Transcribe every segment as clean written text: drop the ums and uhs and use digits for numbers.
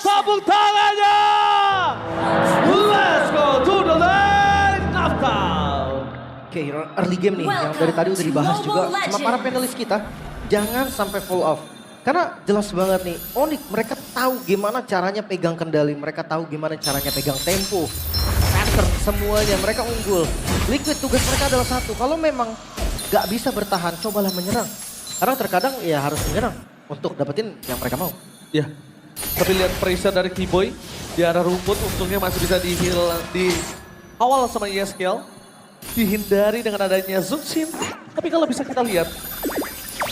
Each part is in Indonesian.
tepuk tangannya. Let's go to the next knockout. Oke, early game nih yang dari tadi udah dibahas juga sama para panelis kita. Jangan sampai fall off. Karena jelas banget nih, Onyx mereka tahu gimana caranya pegang kendali, mereka tahu gimana caranya pegang tempo, pattern, semuanya mereka unggul. Liquid tugas mereka adalah satu, kalau memang gak bisa bertahan, cobalah menyerang. Karena terkadang ya harus menyerang untuk dapetin yang mereka mau. Ya, tapi lihat pressure dari Keyboy di arah rumput, untungnya masih bisa di awal sama YSKL. Dihindari dengan adanya Zuxin. Tapi kalau bisa kita lihat,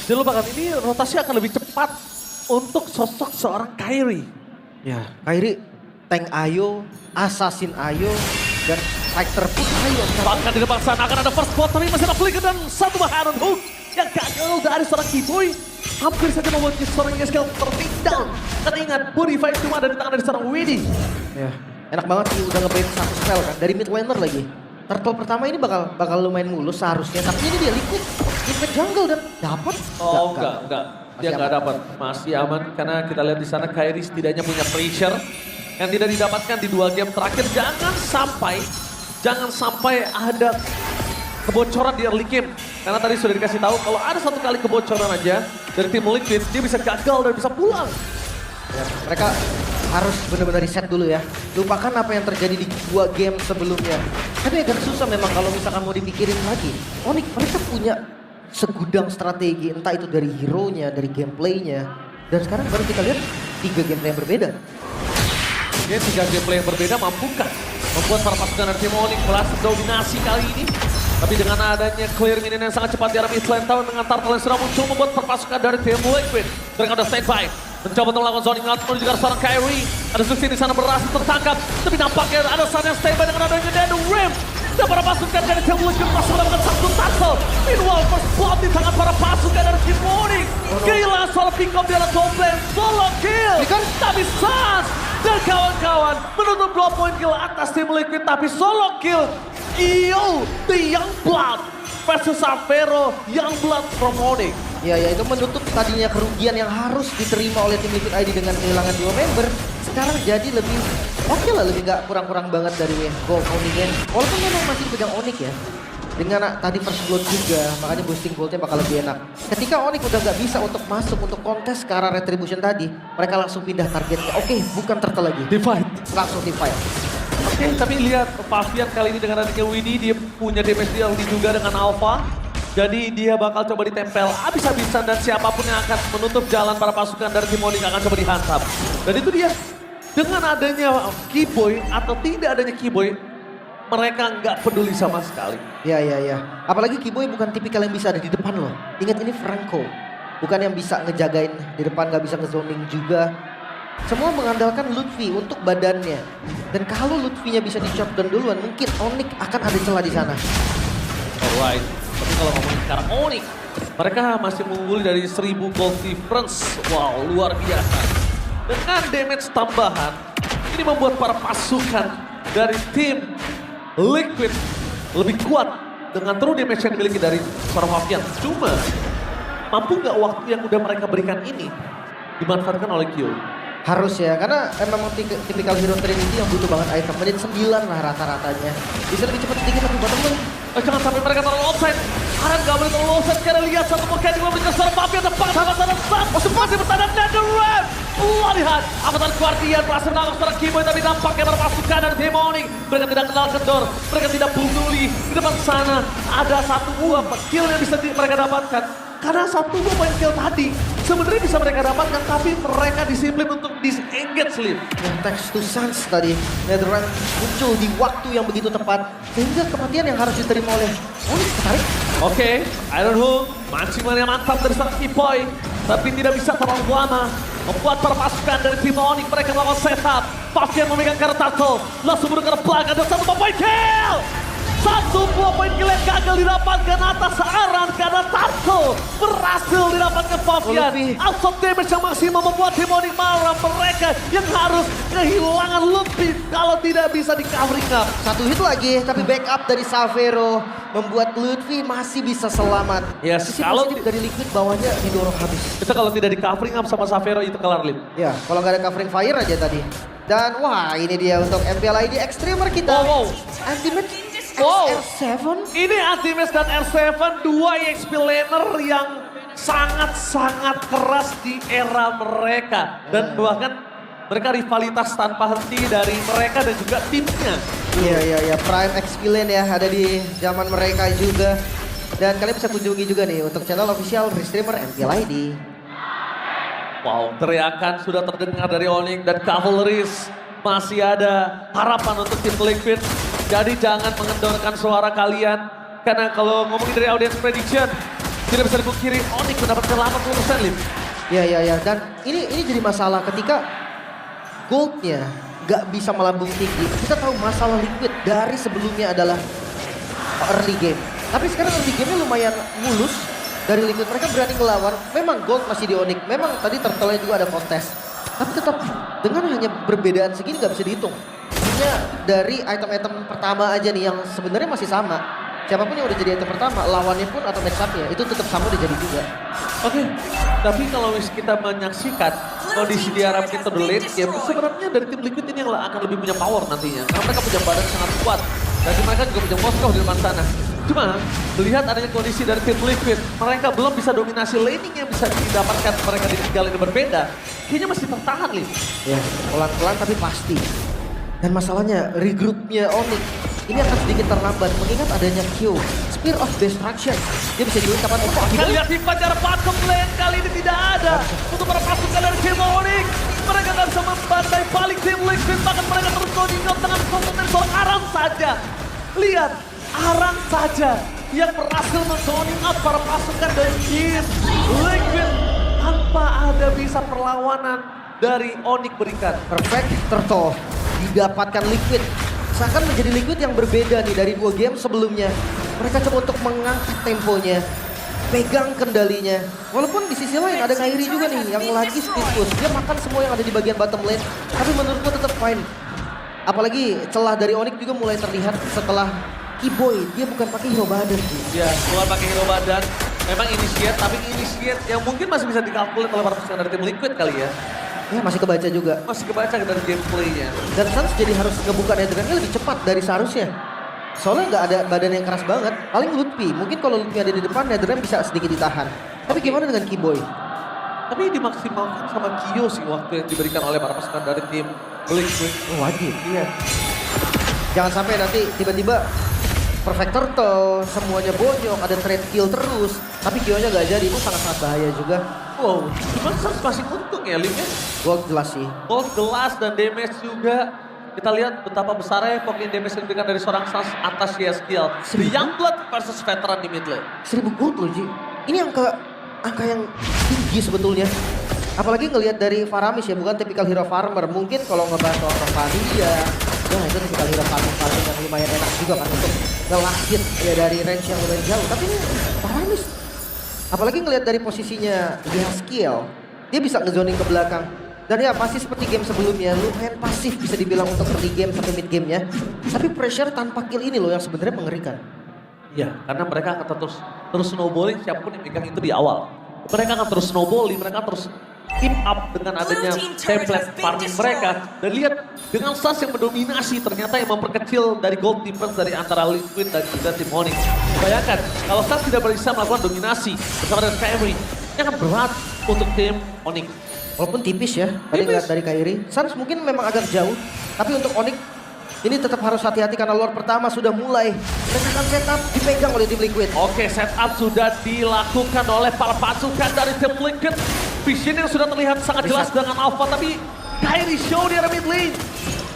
jangan lupakan ini rotasi akan lebih cepat untuk sosok seorang Kairi. Ya, Kairi, tank Ayo, assassin Ayo, dan fighter pun Ayo. Bahkan di depan sana akan ada first spot, tapi masih ada flicker dan satu baharan hook yang gagal dari seorang Keyboy. Hampir saja membuat seorang YSKL tertinggal. Dan ingat, body fight cuma ada di tangan dari seorang Widdy. Ya, enak banget sih udah nge-bait satu spell kan, dari mid laner lagi. Turtle pertama ini bakal lumayan mulus seharusnya, tapi ini dia Liquid ke jungle dan dapat. Oh enggak. Dia nggak dapat, masih aman karena kita lihat di sana Kairi setidaknya punya pressure yang tidak didapatkan di 2 game terakhir. Jangan sampai ada kebocoran di early game. Karena tadi sudah dikasih tahu kalau ada satu kali kebocoran aja dari tim Liquid, dia bisa gagal dan bisa pulang. Ya, mereka harus benar-benar reset dulu ya. Lupakan apa yang terjadi di 2 game sebelumnya. Tapi agak susah memang kalau misalkan mau dipikirin lagi. Onyx mereka punya segudang strategi, entah itu dari hero-nya, dari gameplaynya. Dan sekarang baru kita lihat 3 gameplay yang berbeda. Ya, 3 gameplay yang berbeda mampukah membuat para pasukan dari tim Onyx berhasil dominasi kali ini. Tapi dengan adanya clear minion yang sangat cepat di arah mid lane tower dengan Turtle yang sudah muncul membuat perpasukan dari tim Liquid. Mereka udah standby. Mencoba untuk melakukan zoning out menuju juga seorang Kairi. Ada Zuxin di sana berhasil tertangkap. Tapi nampaknya ada Sun yang standby dengan adanya Dead Rim. Dan para pasukan dari tim Liquid masih mendapatkan satu Turtle. Meanwhile first blood di tangan para pasukan dari tim Onyx. Kehilangan soal pick up di arah top lane. Solo kill. Tapi Sans dan kawan-kawan menutup 2 poin kill atas tim Liquid. Tapi solo kill. Iyo, the Youngblood versus Avero, Youngblood from Onyx. Ya itu menutup tadinya kerugian yang harus diterima oleh tim Liquid ID dengan kehilangan 2 member. Sekarang jadi lebih oke lah, lebih nggak kurang-kurang banget dari goal Onyx. Walaupun memang masih pegang Onyx ya. Dengan tadi first blood juga, makanya boosting goldnya bakal lebih enak. Ketika Onyx udah nggak bisa untuk masuk untuk kontes ke arah retribution tadi, mereka langsung pindah targetnya. Oke, bukan turtle lagi. Divide. Langsung divide. Oke, tapi lihat Fabian kali ini dengan adanya Widdy, dia punya damage deal juga dengan Alpha. Jadi dia bakal coba ditempel habis-habisan dan siapapun yang akan menutup jalan para pasukan dari tim Onyx akan coba dihantam. Dan itu dia, dengan adanya Keyboy atau tidak adanya Keyboy, mereka nggak peduli sama sekali. Ya. Apalagi Keyboy bukan tipikal yang bisa ada di depan loh. Ingat ini Franco. Bukan yang bisa ngejagain di depan, nggak bisa ngezoning juga. Semua mengandalkan Lutfi untuk badannya. Dan kalau Lutfinya bisa di-shotgun duluan, mungkin Onyx akan ada celah di sana. Alright, tapi kalau ngomongin sekarang Onyx, mereka masih mengungguli dari 1000 gold difference. Wow, luar biasa. Dengan damage tambahan, ini membuat para pasukan dari tim Liquid lebih kuat dengan true damage yang dimiliki dari seorang Fabian. Cuma, mampu nggak waktu yang udah mereka berikan ini dimanfaatkan oleh Kyo? Harus ya, karena memang tipikal hero Trinity yang butuh banget item. Menit 9 lah rata-ratanya. Bisa lebih cepat sedikit tapi bottom lane. Jangan sampai mereka terlalu offside. Aren gak boleh terlalu offside karena lihat satu mechanic memberikan seorang Fabian tepat sama sana Sun. Masih bertanda Nether Ram. Lihat, Avatar Guardian berhasil menangkap seorang Keyboy tapi nampaknya berpasukan dari tim Onyx. Mereka tidak kenal kendor, mereka tidak peduli. Di depan sana ada 1-2 kill yang bisa mereka dapatkan. Karena 1-2 poin kill tadi sebenarnya bisa mereka dapatkan, tapi mereka disiplin untuk disengage Liv. Yang text to Sans tadi, Netherrealm muncul di waktu yang begitu tepat. Sehingga kematian yang harus diterima oleh Onyx ketarik. Oke, Iron Hook, maksimal yang mantap dari sang Keyboy. Tapi tidak bisa terlalu lama. Membuat para pasukan dari tim Onyx mereka melakukan setup. Fabian memegang kartu Turtle, langsung berikan plug, ada 1 point kill! Satu buah poin kill yang gagal didapatkan atas Aran karena Turtle berhasil didapatkan Fabian. Out of damage yang maksimal membuat tim Onyx marah. Mereka yang harus kehilangan lebih kalau tidak bisa di covering up. Satu hit lagi, tapi backup dari Xavero membuat Lutfi masih bisa selamat. Yes, Sisi kalau positif dari Liquid bawahnya didorong habis. itu kalau tidak di covering up sama Xavero itu kelar Lim. Ya, kalau nggak ada covering fire aja tadi. Dan wah ini dia untuk MPL ID Extremer kita. Wow. Ultimate Wow. XR7. Ini Antimes dan R7 dua EXP laner yang sangat-sangat keras di era mereka. Dan bahkan mereka rivalitas tanpa henti dari mereka dan juga timnya. Iya, Prime XP Lane ya ada di zaman mereka juga. Dan kalian bisa kunjungi juga nih untuk channel official Restreamer MPL ID. Wow, teriakan sudah terdengar dari Onyx dan Cavalries. Masih ada harapan untuk tim Liquid. Jadi jangan mengendorkan suara kalian. Karena kalau ngomongin dari audience prediction, tidak bisa dipungkiri Onyx mendapatkan 80% Lim. Iya. Dan ini jadi masalah ketika goldnya nggak bisa melambung tinggi. Kita tahu masalah Liquid dari sebelumnya adalah early game. Tapi sekarang early game-nya lumayan mulus. Dari Liquid mereka berani ngelawan. Memang gold masih di Onyx. Memang tadi Turtle juga ada kontes. Tapi tetap dengan hanya perbedaan segini nggak bisa dihitung. Hanya dari item-item pertama aja nih yang sebenarnya masih sama. Siapapun yang udah jadi item pertama, lawannya pun atau match up-nya itu tetap sama udah jadi juga. Oke, tapi kalau kita menyaksikan kondisi di Arab kita the late game, sebenarnya dari tim Liquid ini yang akan lebih punya power nantinya. Karena mereka punya badan sangat kuat. Dan mereka juga punya Moskow di depan sana. Cuma melihat adanya kondisi dari tim Liquid, mereka belum bisa dominasi laning yang bisa didapatkan mereka di tiga lane berbeda. Kayaknya masih tertahan nih. Ya, pelan-pelan tapi pasti. Dan masalahnya regroupnya Onyx ini akan sedikit terlambat mengingat adanya Q, Spear of Destruction. Dia bisa join kapan pun. Kita lihat di jarak bottom lane kali ini tidak ada. Untuk para pasukan dari tim Onyx, mereka nggak bisa membantai paling tim Liquid. Bahkan mereka terus dominate dengan komponen soal Aran saja. Lihat, Aran saja yang berhasil men-zoning up para pasukan dari tim Liquid. Tanpa ada bisa perlawanan dari Onyx berikan. Perfect Turtle didapatkan Liquid. Seakan menjadi Liquid yang berbeda nih dari 2 game sebelumnya. Mereka coba untuk mengangkat temponya, pegang kendalinya. Walaupun di sisi lain ada Kairi juga nih yang lagi speed push. Dia makan semua yang ada di bagian bottom lane. Tapi menurutku tetap fine. Apalagi celah dari Onyx juga mulai terlihat setelah Keyboy. Dia bukan pakai hero badan sih. Ya, keluar pakai hero badan. Memang initiate, tapi initiate yang mungkin masih bisa dikalkulit oleh para pasukan dari tim Liquid kali ya. Ya masih kebaca juga. Masih kebaca dari gameplaynya. Dan Suns jadi harus ngebuka netherranknya lebih cepat dari seharusnya. Soalnya nggak ada badan yang keras banget. Paling Lutfi. Mungkin kalau Lutfi ada di depan, netherrank bisa sedikit ditahan. Tapi gimana dengan Keyboy? Tapi dimaksimalkan sama Kyo sih waktu yang diberikan oleh para pasukan dari tim Liquid. Oh, wajib. Iya. Jangan sampai nanti tiba-tiba Perfect Turtle, semuanya bonyok, ada trade kill terus. Tapi Kyo-nya nggak jadi, itu sangat-sangat bahaya juga. Wow, cuman Suns masih untung ya Lim-nya. Gold jelas sih. Gold gelas dan damage juga. Kita lihat betapa besarnya poin damage yang diberikan dari seorang Suns atas Yeskiel. The Youngblood versus veteran di mid lane. 1000 gold loh Ji. Ini angka yang tinggi sebetulnya. Apalagi ngelihat dari Faramis ya, bukan tipikal hero farmer. Mungkin kalau ngebahas soal Novania, ya itu tipikal hero farming yang lumayan enak juga kan untuk ngelahit ya dari range yang lumayan jauh. Tapi ini Faramis, apalagi ngelihat dari posisinya Yeskiel, dia bisa ngezoning ke belakang. Dan ya pasti seperti game sebelumnya, lumayan pasif bisa dibilang untuk early game sampai mid game-nya. Tapi pressure tanpa kill ini loh yang sebenarnya mengerikan. Ya, karena mereka akan terus snowballing siapapun yang pegang itu di awal. Mereka akan terus snowballing, mereka terus keep up dengan adanya template farming mereka. Dan lihat dengan Suns yang mendominasi ternyata yang memperkecil dari gold difference dari antara Liquid dan juga tim Onyx. Bayangkan kalau Suns tidak bisa melakukan dominasi bersama dengan Kairi, ini akan berat untuk tim Onyx. Walaupun tipis ya, tadi ngeliat dari Kairi. Suns mungkin memang agak jauh, tapi untuk Onyx ini tetap harus hati-hati karena lore pertama sudah mulai. Mereka akan setup dipegang oleh tim Liquid. Oke, setup sudah dilakukan oleh para pasukan dari tim Liquid. Vision yang sudah terlihat sangat jelas dengan Alpha, tapi Kairi show di area mid lane.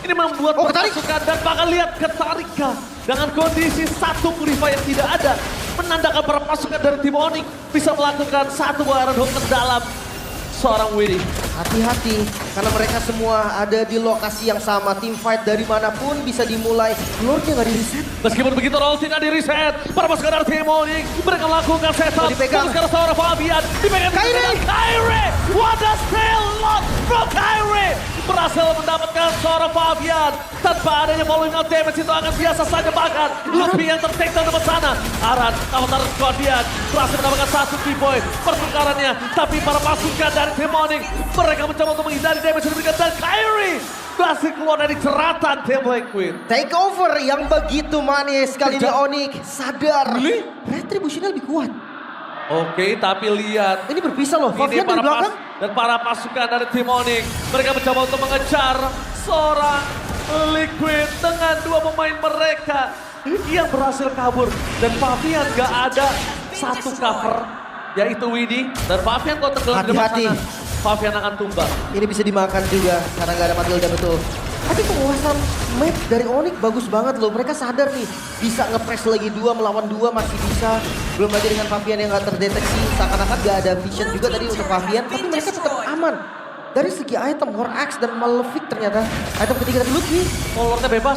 Ini membuat pasukan dan bahkan lihat ketarika dengan kondisi satu purify yang tidak ada. Menandakan para pasukan dari tim Onyx bisa melakukan satu buah Iron Hook ke dalam seorang Widdy. Hati-hati, karena mereka semua ada di lokasi yang sama. Team fight dari manapun bisa dimulai. Lordnya nggak di-reset. Meskipun begitu, Roll tidak di-reset. Para pasukan dari tim Onyx, mereka melakukan setup. Dipegang. Sekarang seorang Fabian, dipegang Kyrie. What a steal lot from Kyrie. Berhasil mendapatkan seorang Fabian. Tanpa adanya following out damage itu akan biasa saja bahkan. Lebih yang ter-take down di sana. Aran, avatar Guardian, berhasil mendapatkan satu key point pertukarannya. Tapi para pasukan dari tim Onyx, mereka mencoba untuk menghindari damage yang diberikan. Dan Kyrie berhasil keluar dari jeratan tim Liquid. Take over yang begitu manis. Kali ini Onyx sadar. Retributionnya lebih kuat. Oke, tapi lihat. Ini berpisah loh, Ini Fabian dari belakang. dan para pasukan dari tim Onyx. Mereka mencoba untuk mengejar seorang Liquid dengan dua pemain mereka yang berhasil kabur. Dan Fabian gak ada satu cover, yaitu Widdy. Dan Fabian kalau tenggelam di depan Hati-hati. sana, Fabian akan tumbang. Ini bisa dimakan juga karena nggak ada Matilda betul. Tapi penguasaan map dari Onyx bagus banget loh. Mereka sadar nih bisa nge-press lagi 2 melawan 2 masih bisa. Belum lagi dengan Fabian yang nggak terdeteksi. Seakan-akan nggak ada vision juga tadi untuk Fabian. Tapi mereka tetap aman. Dari segi item, War Axe dan Malefic ternyata. Item ketiga dari Ludwig. Oh, Lordnya bebas.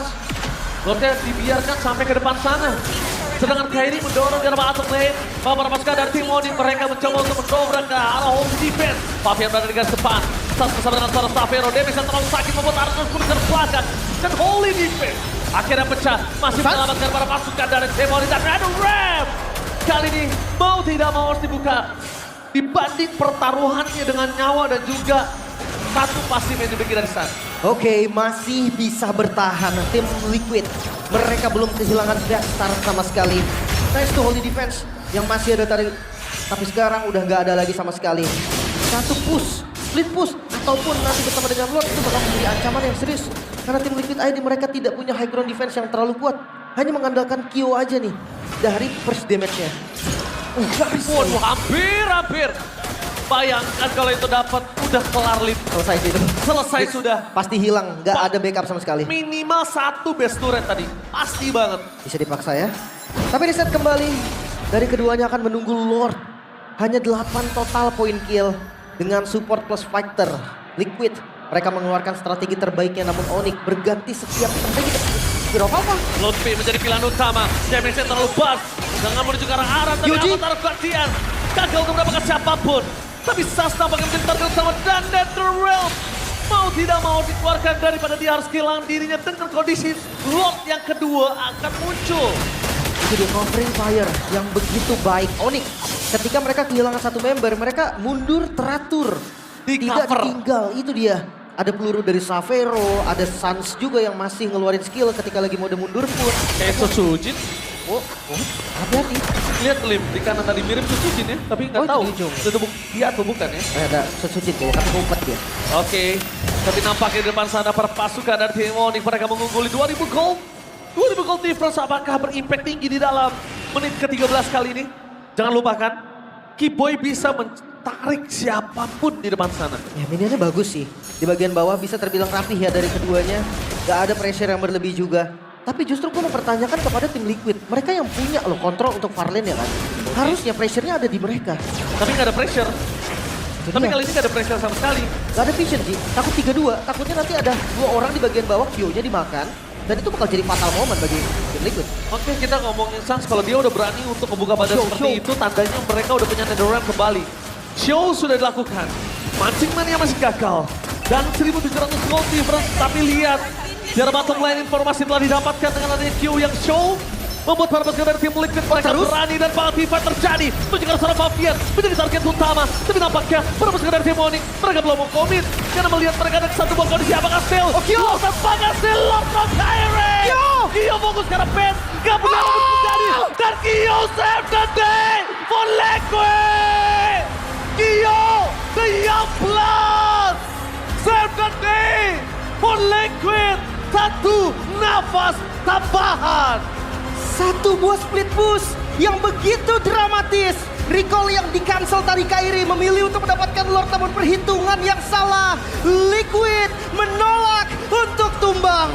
Lordnya dibiarkan sampai ke depan sana. Sedangkan Kyrie mendorong di arah bottom lane. Para pasukan dari tim Onyx mereka mencoba untuk mendobrak ke arah home defense. Fabian berada di garis depan. Saat bersama dengan seorang Stavero, dia bisa terlalu sakit membuat arah terus pun terbelakang. Dan holy defense akhirnya pecah. Masih menyelamatkan para pasukan dari tim Onyx. Dan Random Ram kali ini mau tidak mau harus dibuka. Dibanding pertaruhannya dengan nyawa dan juga satu pasif yang dibagi dari sana. Oke, masih bisa bertahan tim Liquid. Mereka belum kehilangan Death Star sama sekali. Nice to holy defense yang masih ada tadi. Tapi sekarang udah nggak ada lagi sama sekali. Satu push, split push, ataupun nanti bersama dengan Lord itu bakal menjadi ancaman yang serius. Karena tim Liquid ID mereka tidak punya high ground defense yang terlalu kuat. Hanya mengandalkan Kyo aja nih dari first damage-nya. Waduh, hampir. Bayangkan kalau itu dapat, udah kelar lead. Selesai itu. Selesai sudah. Pasti hilang, nggak ada backup sama sekali. Minimal satu best turret tadi. Pasti banget. Bisa dipaksa ya. Tapi reset kembali. Dari keduanya akan menunggu Lord. Hanya 8 total poin kill. Dengan support plus fighter. Liquid. Mereka mengeluarkan strategi terbaiknya namun Onyx berganti setiap strategi. Tidak apa-apa. Lutfi menjadi pilihan utama. Damage-nya terlalu bas. Dengan menuju ke arah Aran. Tapi Yuji. Avatar Guardian gagal untuk mendapatkan siapapun. Tapi Sasna bakal menjadi target utama. Dan Netherrealm mau tidak mau dikeluarkan daripada dia harus kehilangan dirinya dengan kondisi Lord yang kedua akan muncul. Itu dia covering fire yang begitu baik. Onyx ketika mereka kehilangan satu member, mereka mundur teratur. Di Tidak cover. ditinggal, itu dia. Ada peluru dari Savero, ada Sans juga yang masih ngeluarin skill ketika lagi mode mundur pun. Kayak Sojin. Oh, hati-hati. Lihat Lim, di kanan tadi mirip Sojin ya. Tapi nggak Oh, itu tahu. di ujung. Itu dia atau bukan ya. Ada Setsujin kayaknya, tapi ngumpet dia. Oke, tapi nampaknya di depan sana para pasukan dari tim Onyx mereka mengungguli 2000 gold. 2000 gold difference apakah berimpact tinggi di dalam menit ke-13 kali ini? Jangan lupakan, Kiboy bisa menarik siapapun di depan sana. Ya minionnya bagus sih. Di bagian bawah bisa terbilang rapih ya dari keduanya. Gak ada pressure yang berlebih juga. Tapi justru gue mempertanyakan kepada tim Liquid. Mereka yang punya loh kontrol untuk far lane ya kan. Harusnya pressure-nya ada di mereka. Tapi nggak ada pressure. Tapi dia. kali ini nggak ada pressure sama sekali. Gak ada vision sih. Takut 3-2. Takutnya nanti ada 2 orang di bagian bawah, Kyo-nya dimakan. Dan itu bakal jadi fatal moment bagi tim Liquid. Oke, kita ngomongin Sans, kalau dia udah berani untuk membuka badan Show, seperti show. itu, tandanya mereka udah punya Netherrealm kembali. Show sudah dilakukan. Mancing mania masih gagal. Dan 1700 gold difference, tapi lihat. Di arah bottom line informasi telah didapatkan dengan adanya Q yang show. Membuat para pasukan dari tim Liquid mereka terus? berani dan banget fight terjadi. Menjaga seorang Fabian menjadi target utama. Tapi nampaknya para pasukan dari tim Onyx mereka belum mau komit. Karena melihat mereka ada satu buah kondisi apakah still. Kyo! Apakah still lock from Kyrie. Kyo fokus karena Ben. Gak punya apa terjadi. Dan Kyo save the day for Liquid. Kyo, the young blood. Save the day for Liquid. Satu nafas tambahan. Satu buah split push yang begitu dramatis. Recall yang di-cancel tadi Kyrie memilih untuk mendapatkan Lord namun perhitungan yang salah. Liquid menolak untuk tumbang.